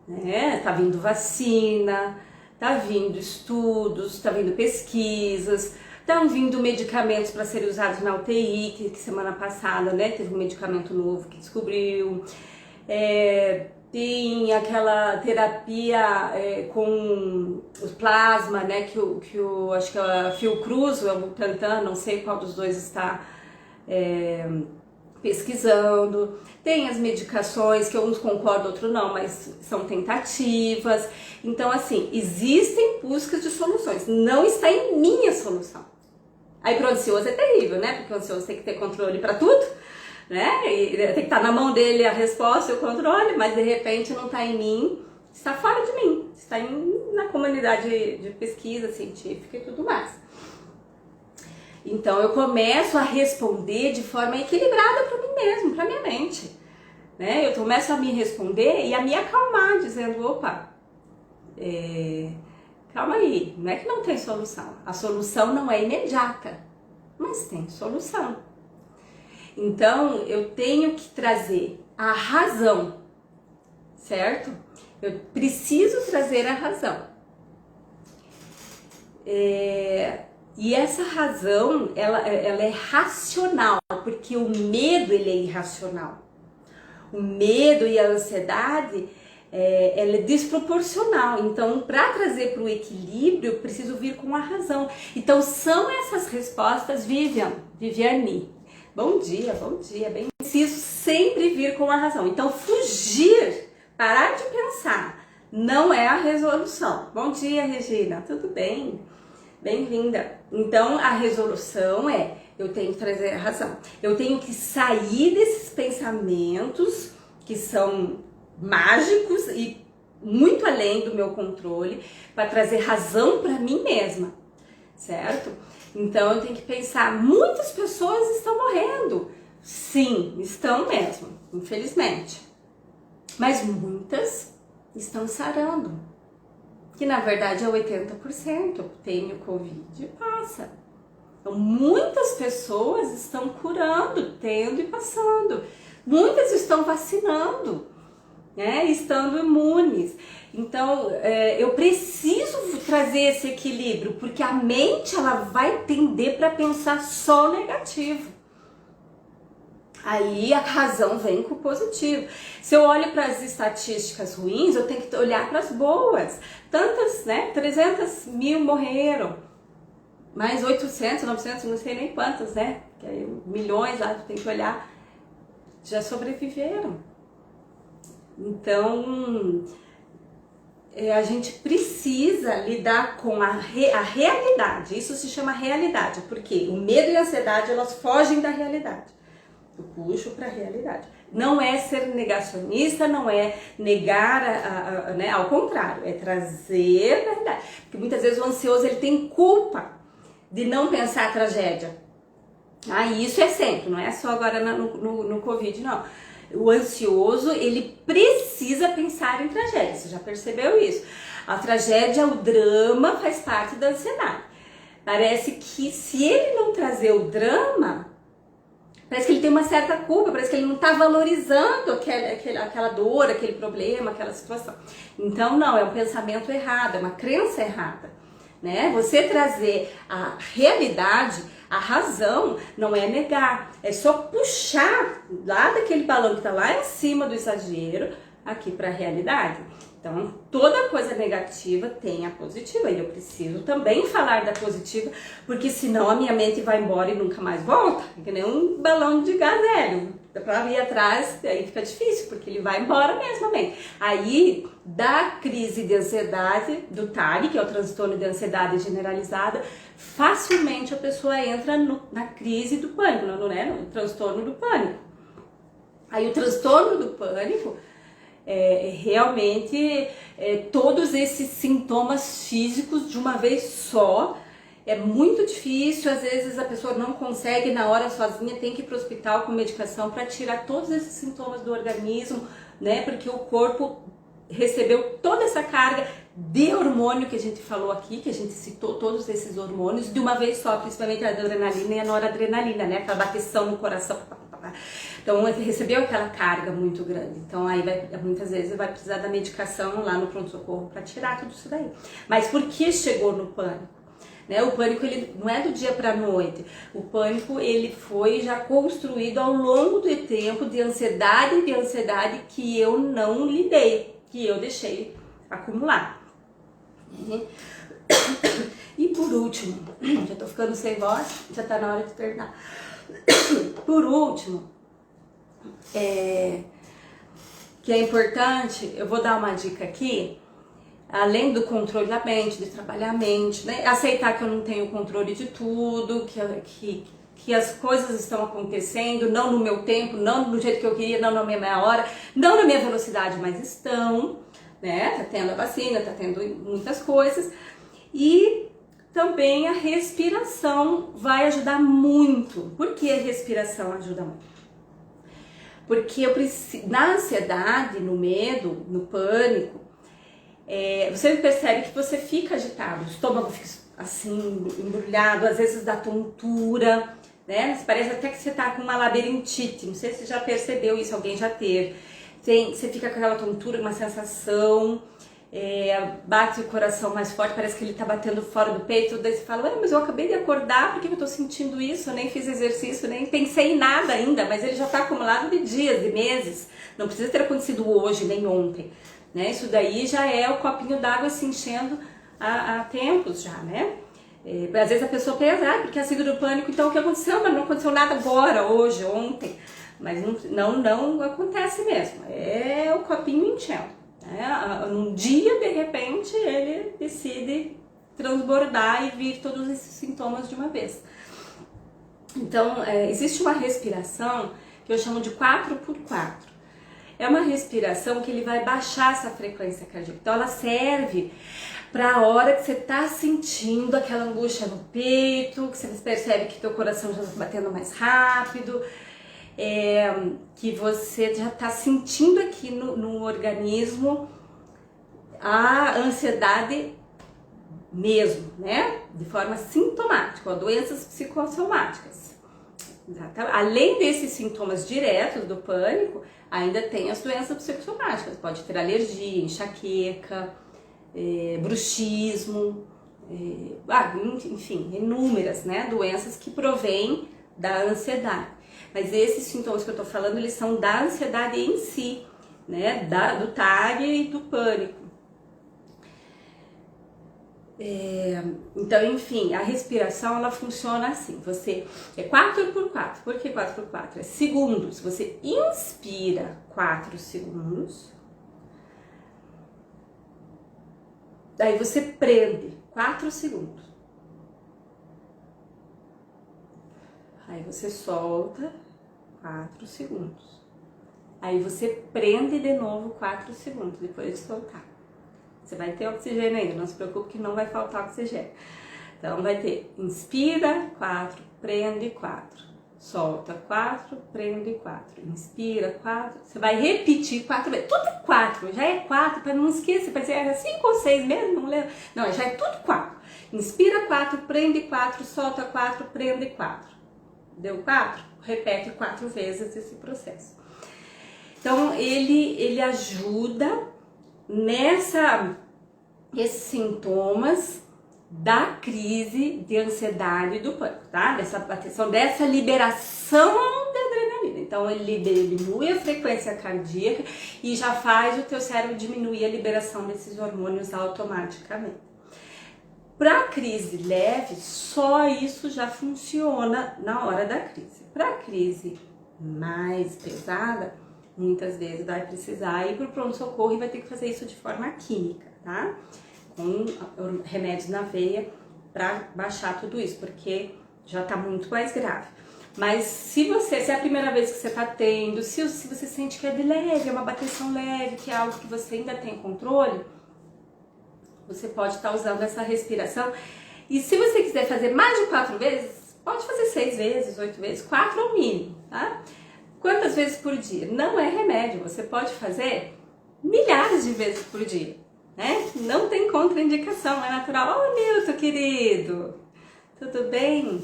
[SPEAKER 1] Né? Tá vindo vacina, tá vindo estudos, tá vindo pesquisas, estão vindo medicamentos para serem usados na UTI, que semana passada, né, teve um medicamento novo que descobriu. tem aquela terapia com o plasma, né, acho que é a Fiocruz ou o Tantan, não sei qual dos dois está pesquisando. Tem as medicações, que uns concordam, outros não, mas são tentativas. Então, assim, existem buscas de soluções, não está em mim a solução. Aí pro ansioso é terrível, né, porque o ansioso tem que ter controle para tudo, né? E tem que estar na mão dele a resposta e o controle, mas de repente não está em mim, está fora de mim, está na comunidade de pesquisa científica e tudo mais. Então eu começo a responder de forma equilibrada para mim mesmo, para minha mente, né? Eu começo a me responder e a me acalmar, dizendo, opa, calma aí, não é que não tem solução, a solução não é imediata, mas tem solução. Então, eu tenho que trazer a razão, certo? Eu preciso trazer a razão. E essa razão, ela é racional, porque o medo, ele é irracional. O medo e a ansiedade, ela é desproporcional. Então, para trazer para o equilíbrio, eu preciso vir com a razão. Então, são essas respostas, Viviane. Bom dia, bem. Preciso sempre vir com a razão. Então, fugir, parar de pensar, não é a resolução. Bom dia, Regina, tudo bem? Bem-vinda. Então, a resolução eu tenho que trazer a razão. Eu tenho que sair desses pensamentos que são mágicos e muito além do meu controle, para trazer razão para mim mesma, certo? Então eu tenho que pensar, muitas pessoas estão morrendo. Sim, estão mesmo, infelizmente. Mas muitas estão sarando. Que na verdade é 80%. Tem o Covid e passa. Então muitas pessoas estão curando, tendo e passando. Muitas estão vacinando, né? Estando imunes. Então, eu preciso trazer esse equilíbrio, porque a mente ela vai tender para pensar só negativo. Aí a razão vem com o positivo. Se eu olho para as estatísticas ruins, eu tenho que olhar para as boas. Tantas, né? 300 mil morreram, mais 800, 900, não sei nem quantas, né? Que aí, milhões, lá tem que olhar, já sobreviveram. Então, a gente precisa lidar com a realidade. Isso se chama realidade, porque o medo e a ansiedade, elas fogem da realidade. Eu puxo para a realidade. Não é ser negacionista, não é negar, né? Ao contrário, é trazer a realidade. Porque muitas vezes o ansioso ele tem culpa de não pensar a tragédia. E isso é sempre, não é só agora no Covid, não. O ansioso, ele precisa pensar em tragédia, você já percebeu isso? A tragédia, o drama faz parte da ansiedade. Parece que se ele não trazer o drama, parece que ele tem uma certa culpa, parece que ele não está valorizando aquela dor, aquele problema, aquela situação. Então não, é um pensamento errado, é uma crença errada, né? Você trazer a realidade, a razão, não é negar, é só puxar lá daquele balão que está lá em cima do exagero, aqui para a realidade. Então, toda coisa negativa tem a positiva, e eu preciso também falar da positiva, porque senão a minha mente vai embora e nunca mais volta, que nem um balão de gás hélio. Para ir atrás, aí fica difícil, porque ele vai embora mesmo. Aí, da crise de ansiedade, do TAG, que é o transtorno de ansiedade generalizada, facilmente a pessoa entra na crise do pânico, no transtorno do pânico. Aí o transtorno do pânico realmente todos esses sintomas físicos de uma vez só. É muito difícil, às vezes a pessoa não consegue na hora sozinha, tem que ir para o hospital com medicação para tirar todos esses sintomas do organismo, né? Porque o corpo recebeu toda essa carga de hormônio que a gente falou aqui, que a gente citou todos esses hormônios de uma vez só, principalmente a adrenalina e a noradrenalina, né? Aquela bateção no coração. Então recebeu aquela carga muito grande, então aí muitas vezes vai precisar da medicação lá no pronto-socorro para tirar tudo isso daí. Mas por que chegou no pânico? né? O pânico, ele não é do dia para noite. O pânico, ele foi já construído ao longo do tempo de ansiedade que eu não lidei, que eu deixei acumular. E por último, já tô ficando sem voz, já tá na hora de terminar. Por último, que é importante, eu vou dar uma dica aqui, além do controle da mente, de trabalhar a mente, né? Aceitar que eu não tenho controle de tudo, que as coisas estão acontecendo, não no meu tempo, não do jeito que eu queria, não na minha hora, não na minha velocidade, mas estão, né? Tá tendo a vacina, tá tendo muitas coisas. E também a respiração vai ajudar muito. Por que a respiração ajuda muito? Porque eu preciso, na ansiedade, no medo, no pânico, você percebe que você fica agitado, o estômago fica assim, embrulhado, às vezes dá tontura, né? Parece até que você tá com uma labirintite, não sei se você já percebeu isso, alguém já teve. Você fica com aquela tontura, uma sensação, bate o coração mais forte, parece que ele tá batendo fora do peito, daí você fala, mas eu acabei de acordar, por que eu tô sentindo isso? Eu nem fiz exercício, nem pensei em nada ainda, mas ele já tá acumulado de dias, de meses, não precisa ter acontecido hoje, nem ontem, né? Isso daí já é o copinho d'água se enchendo há tempos já, né? Às vezes a pessoa pensa, porque a síndrome do pânico, então o que aconteceu? Mas não aconteceu nada agora, hoje, ontem, mas não acontece mesmo, é o copinho enchendo. Um dia, de repente, ele decide transbordar e vir todos esses sintomas de uma vez. Então, existe uma respiração que eu chamo de 4x4. É uma respiração que ele vai baixar essa frequência cardíaca. Então, ela serve para a hora que você está sentindo aquela angústia no peito, que você percebe que teu coração já está batendo mais rápido, que você já está sentindo aqui no organismo a ansiedade mesmo, né? De forma sintomática, doenças psicossomáticas. Além desses sintomas diretos do pânico, ainda tem as doenças psicossomáticas. Pode ter alergia, enxaqueca, bruxismo, enfim, inúmeras, né, doenças que provêm da ansiedade. Mas esses sintomas que eu tô falando, eles são da ansiedade em si, né, do TAG e do pânico. Então, enfim, a respiração, ela funciona assim, você 4x4, por que 4x4? É segundos, você inspira 4 segundos, daí você prende 4 segundos, aí você solta 4 segundos, aí você prende de novo 4 segundos depois de soltar. Você vai ter oxigênio ainda, não se preocupe que não vai faltar oxigênio. Então vai ter, inspira 4, prende 4, solta 4, prende 4, inspira 4, você vai repetir 4 vezes, tudo 4, já é 4, para não esquecer, para dizer 5 ou 6 mesmo, não lembro, não, já é tudo 4. Inspira 4, prende 4, solta 4, prende 4. Deu 4? Repete 4 vezes esse processo. Então ele ajuda esses sintomas da crise de ansiedade e do pânico, tá? Dessa liberação de adrenalina. Então ele diminui a frequência cardíaca e já faz o teu cérebro diminuir a liberação desses hormônios automaticamente. Para crise leve, só isso já funciona na hora da crise. Para crise mais pesada, muitas vezes vai precisar ir para o pronto-socorro e vai ter que fazer isso de forma química, tá? Com remédios na veia para baixar tudo isso, porque já tá muito mais grave. Mas se é a primeira vez que você tá tendo, se você sente que é de leve, é uma bateção leve, que é algo que você ainda tem controle, você pode estar usando essa respiração. E se você quiser fazer mais de 4 vezes, pode fazer 6 vezes, 8 vezes, 4 ao mínimo, tá? Quantas vezes por dia? Não é remédio, você pode fazer milhares de vezes por dia, né? Não tem contraindicação, é natural. Ô, Newton, querido, tudo bem?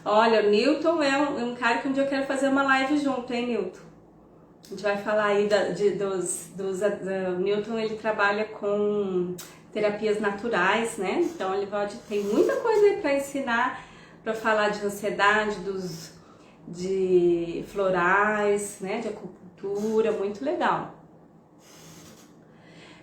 [SPEAKER 1] Olha, o Newton é um cara que um dia eu quero fazer uma live junto, hein, Newton? A gente vai falar aí o Newton, ele trabalha com terapias naturais, né? Então ele tem muita coisa aí para ensinar, para falar de ansiedade, de florais, né? De acupuntura, muito legal.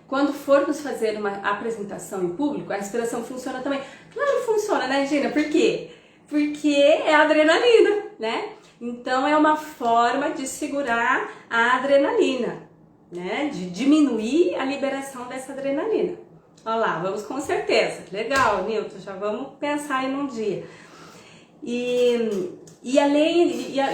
[SPEAKER 1] Quando formos fazer uma apresentação em público, a respiração funciona também. Claro que funciona, né, Regina? Por quê? Porque é adrenalina, né? Então é uma forma de segurar a adrenalina, né? De diminuir a liberação dessa adrenalina. Olha lá, vamos com certeza. Legal, Nilton, já vamos pensar aí num dia. E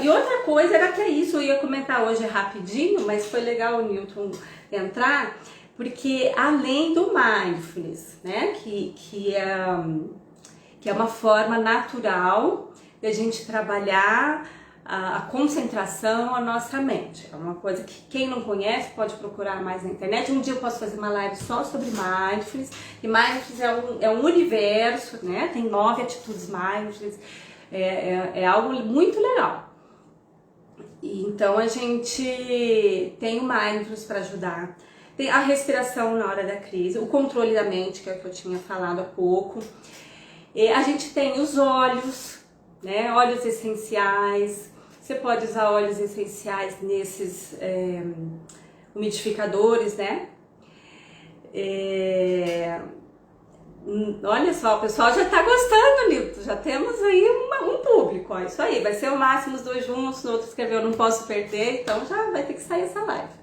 [SPEAKER 1] outra coisa era que é isso, eu ia comentar hoje rapidinho, mas foi legal o Nilton entrar, porque além do mindfulness, né, que é uma forma natural de a gente trabalhar a concentração, a nossa mente. É uma coisa que quem não conhece pode procurar mais na internet. Um dia eu posso fazer uma live só sobre mindfulness, e mindfulness é um universo, né, tem 9 atitudes mindfulness, é algo muito legal. E então a gente tem o mindfulness para ajudar. Tem a respiração na hora da crise, o controle da mente, que é o que eu tinha falado há pouco. E a gente tem os óleos, né? Óleos essenciais. Você pode usar óleos essenciais nesses umidificadores, né? Olha só, o pessoal já tá gostando, Nilton. Já temos aí um público. Ó, isso aí, vai ser o máximo os dois juntos. O outro escreveu, não posso perder, então já vai ter que sair essa live.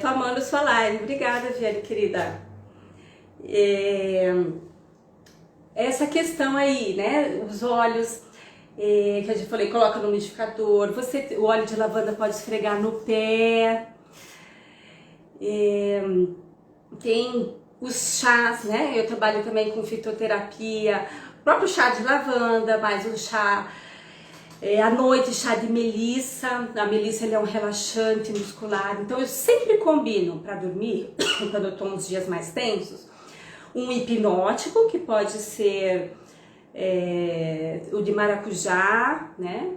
[SPEAKER 1] Tô amando sua live. Obrigada, Viane, querida. Essa questão aí, né? Os óleos que a gente falei, coloca no umidificador. O óleo de lavanda pode esfregar no pé. Tem os chás, né? Eu trabalho também com fitoterapia. O próprio chá de lavanda, mais o chá... à noite, chá de melissa. A melissa ele é um relaxante muscular, então eu sempre combino para dormir, quando eu tô uns dias mais tensos, um hipnótico, que pode ser o de maracujá, né,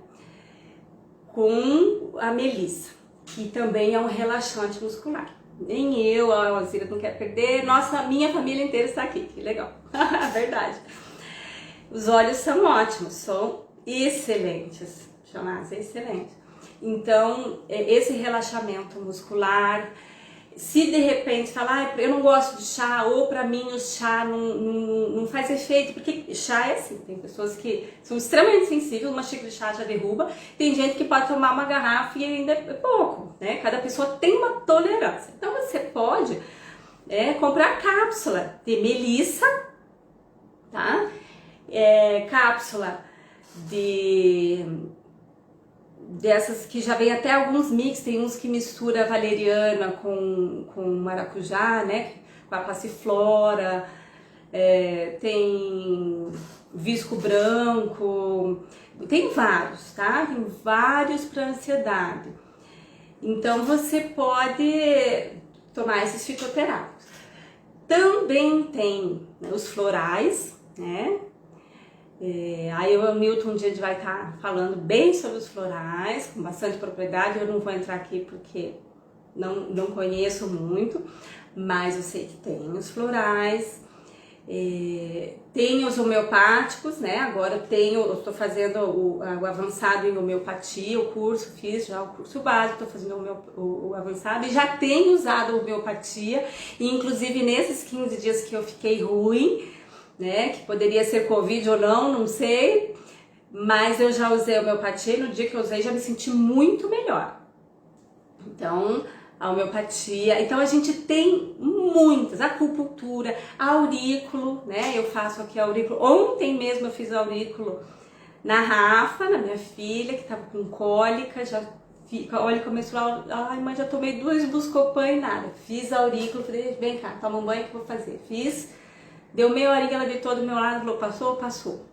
[SPEAKER 1] com a melissa, que também é um relaxante muscular. Nem eu, a Alzira não quer perder, minha família inteira está aqui, que legal, verdade. Os óleos são ótimos, são excelentes, chamados excelentes. Então, esse relaxamento muscular, se de repente falar, eu não gosto de chá, ou para mim o chá não faz efeito, porque chá é assim, tem pessoas que são extremamente sensíveis, uma xícara de chá já derruba, tem gente que pode tomar uma garrafa e ainda é pouco, né? Cada pessoa tem uma tolerância. Então você pode comprar cápsula de melissa, tá? Cápsula dessas que já vem até alguns mix, tem uns que mistura valeriana com maracujá, né, com a passiflora, tem visco branco, tem vários, tá? Tem vários para ansiedade. Então você pode tomar esses fitoterápicos. Também tem, né, os florais, né? Aí o Nilton um dia a gente vai estar falando bem sobre os florais, com bastante propriedade. Eu não vou entrar aqui porque não conheço muito, mas eu sei que tem os florais, tem os homeopáticos, né? Agora eu estou fazendo o avançado em homeopatia, fiz já o curso básico, estou fazendo o avançado e já tenho usado a homeopatia, e inclusive nesses 15 dias que eu fiquei ruim, né, que poderia ser Covid ou não sei, mas eu já usei a homeopatia e no dia que eu usei já me senti muito melhor. Então, a homeopatia, então a gente tem muitas, acupuntura, aurículo, né, eu faço aqui aurículo, ontem mesmo eu fiz aurículo na Rafa, na minha filha, que tava com cólica, cólica menstrual, ai mãe, já tomei 2 Buscopan e nada, fiz aurículo, falei, vem cá, toma um banho que eu vou fazer, fiz. Deu meia horinha, ela deitou do meu lado, falou, passou? Passou,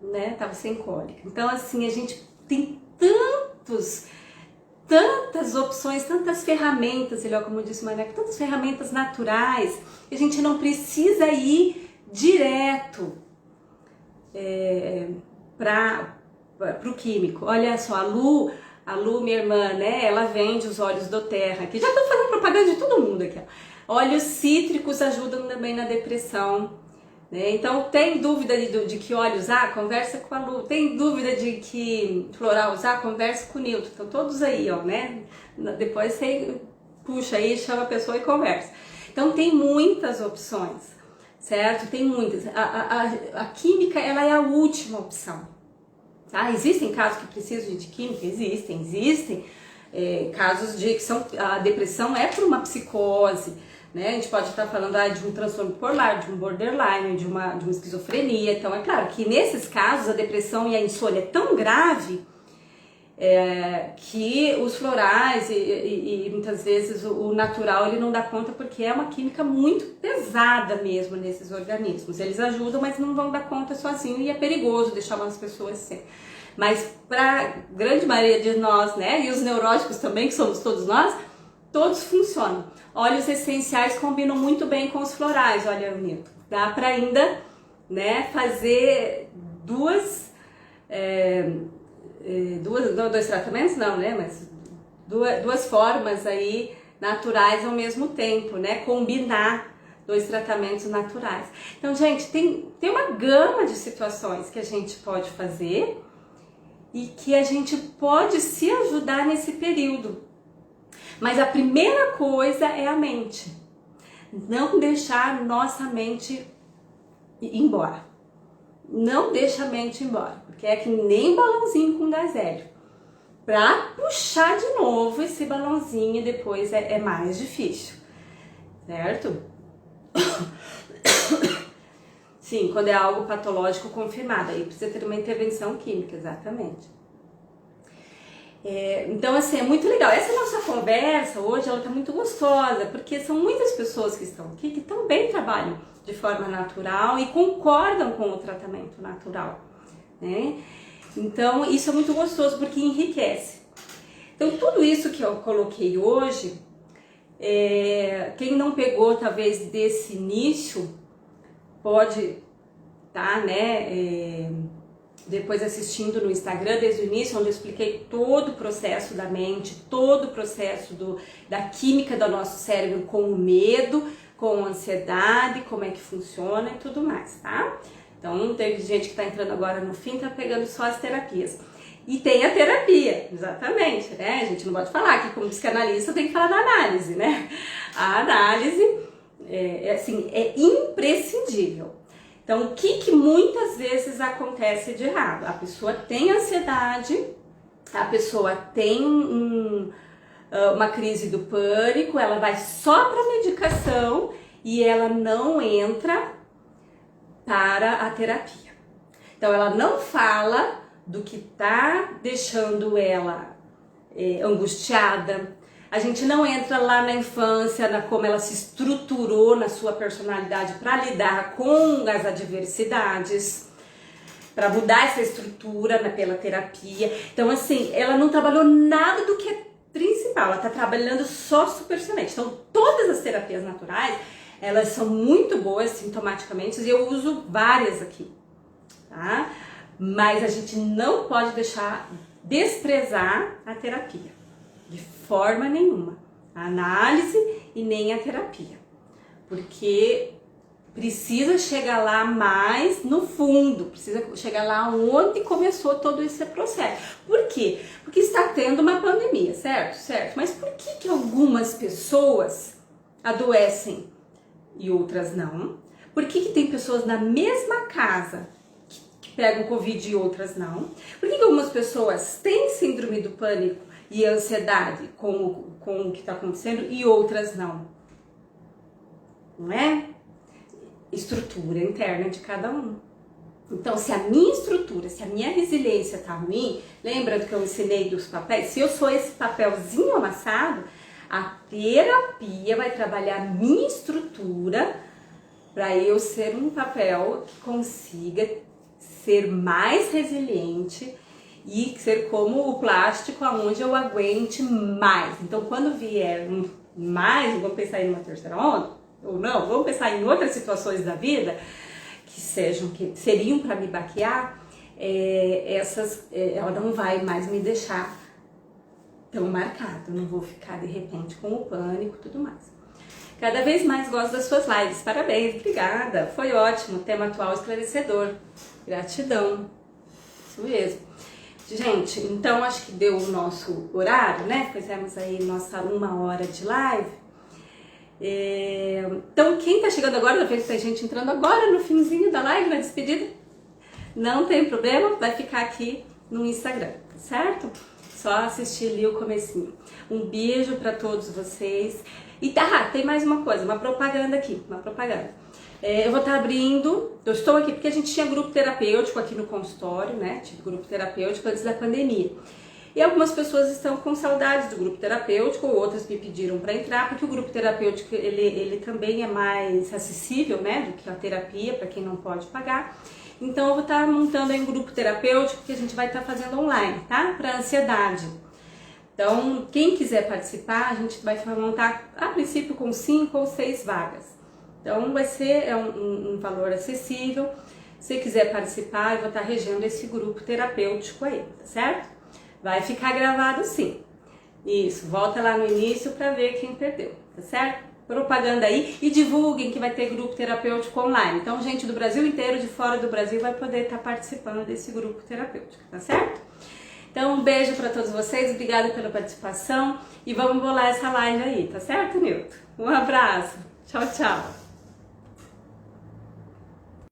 [SPEAKER 1] né, tava sem cólica. Então assim, a gente tem tantas opções, tantas ferramentas, como disse o Maneco, tantas ferramentas naturais, que a gente não precisa ir direto para o químico. Olha só, a Lu, minha irmã, né, ela vende os óleos do Terra, que já tô fazendo propaganda de todo mundo aqui, ó. Óleos cítricos ajudam também na depressão, né? Então, tem dúvida de que óleo usar? Conversa com a Lu. Tem dúvida de que floral usar? Conversa com o Nilton. Então, todos aí, ó, né? Depois você puxa aí, chama a pessoa e conversa. Então, tem muitas opções, certo? Tem muitas. A química, ela é a última opção, tá? Existem casos que precisam de química? Existem. Casos de que a depressão é por uma psicose, né? A gente pode estar falando de um transtorno bipolar, de um borderline, de uma esquizofrenia. Então, é claro que nesses casos a depressão e a insônia é tão grave que os florais e muitas vezes o natural ele não dá conta, porque é uma química muito pesada mesmo nesses organismos. Eles ajudam, mas não vão dar conta sozinho e é perigoso deixar umas pessoas sem. Mas para a grande maioria de nós, né, e os neuróticos também, que somos todos nós, todos funcionam. Óleos essenciais combinam muito bem com os florais, olha, Nilton. Dá para ainda, né, fazer dois tratamentos, não, né, mas duas formas aí naturais ao mesmo tempo, né, combinar 2 tratamentos naturais. Então, gente, tem uma gama de situações que a gente pode fazer e que a gente pode se ajudar nesse período. Mas a primeira coisa é a mente. Não deixar nossa mente ir embora. Não deixa a mente ir embora, porque é que nem balãozinho com gás hélio. Para puxar de novo esse balãozinho depois é mais difícil, certo? Sim, quando é algo patológico confirmado, aí precisa ter uma intervenção química, exatamente. Então, assim, é muito legal. Essa nossa conversa hoje, ela tá muito gostosa, porque são muitas pessoas que estão aqui que também trabalham de forma natural e concordam com o tratamento natural, né? Então, isso é muito gostoso, porque enriquece. Então, tudo isso que eu coloquei hoje, quem não pegou, talvez, desse início, pode estar, né, depois assistindo no Instagram desde o início, onde eu expliquei todo o processo da mente, todo o processo da química do nosso cérebro com o medo, com a ansiedade, como é que funciona e tudo mais, tá? Então, teve gente que tá entrando agora no fim, tá pegando só as terapias. E tem a terapia, exatamente, né? A gente não pode falar que como psicanalista tem que falar da análise, né? A análise é imprescindível. Então, o que muitas vezes acontece de errado? A pessoa tem ansiedade, a pessoa tem uma crise do pânico, ela vai só para medicação e ela não entra para a terapia. Então, ela não fala do que está deixando ela angustiada. A gente não entra lá na infância, como ela se estruturou na sua personalidade para lidar com as adversidades, para mudar essa estrutura pela terapia. Então, assim, ela não trabalhou nada do que é principal, ela está trabalhando só superficialmente. Então, todas as terapias naturais, elas são muito boas sintomaticamente e eu uso várias aqui, tá? Mas a gente não pode desprezar a terapia. De forma nenhuma, a análise e nem a terapia, porque precisa chegar lá mais no fundo, precisa chegar lá onde começou todo esse processo. Por quê? Porque está tendo uma pandemia, certo? Certo. Mas por que algumas pessoas adoecem e outras não? Por que tem pessoas na mesma casa que pegam Covid e outras não? Por que algumas pessoas têm síndrome do pânico e ansiedade com o que está acontecendo e outras não? Não é? Estrutura interna de cada um. Então, se a minha estrutura, se a minha resiliência está ruim, lembra do que eu ensinei dos papéis? Se eu sou esse papelzinho amassado, a terapia vai trabalhar a minha estrutura para eu ser um papel que consiga ser mais resiliente e ser como o plástico, aonde eu aguente mais. Então, quando vier mais, vamos pensar em uma terceira onda, ou não, vamos pensar em outras situações da vida que seriam para me baquear, ela não vai mais me deixar tão marcada, eu não vou ficar de repente com o pânico e tudo mais. Cada vez mais gosto das suas lives. Parabéns, obrigada. Foi ótimo, tema atual esclarecedor. Gratidão. Isso mesmo. Gente, então acho que deu o nosso horário, né? Fizemos aí nossa 1 hora de live. Então, quem tá chegando agora, já tem gente entrando agora no finzinho da live, na despedida, não tem problema, vai ficar aqui no Instagram, certo? Só assistir ali o comecinho. Um beijo para todos vocês. E tem mais uma coisa, uma propaganda aqui, uma propaganda. Eu vou estar abrindo, eu estou aqui porque a gente tinha grupo terapêutico aqui no consultório, né? Tive grupo terapêutico antes da pandemia. E algumas pessoas estão com saudades do grupo terapêutico, outras me pediram para entrar, porque o grupo terapêutico ele também é mais acessível, né, do que a terapia, para quem não pode pagar. Então eu vou estar montando aí um grupo terapêutico que a gente vai estar fazendo online, tá? Para ansiedade. Então, quem quiser participar, a gente vai montar a princípio com 5 ou 6 vagas. Então vai ser um valor acessível. Se quiser participar, eu vou estar regendo esse grupo terapêutico aí, tá certo? Vai ficar gravado sim. Isso, volta lá no início para ver quem perdeu, tá certo? Propaganda aí e divulguem que vai ter grupo terapêutico online. Então, gente do Brasil inteiro, de fora do Brasil, vai poder estar participando desse grupo terapêutico, tá certo? Então, um beijo para todos vocês, obrigada pela participação e vamos bolar essa live aí, tá certo, Nilton? Um abraço, tchau, tchau.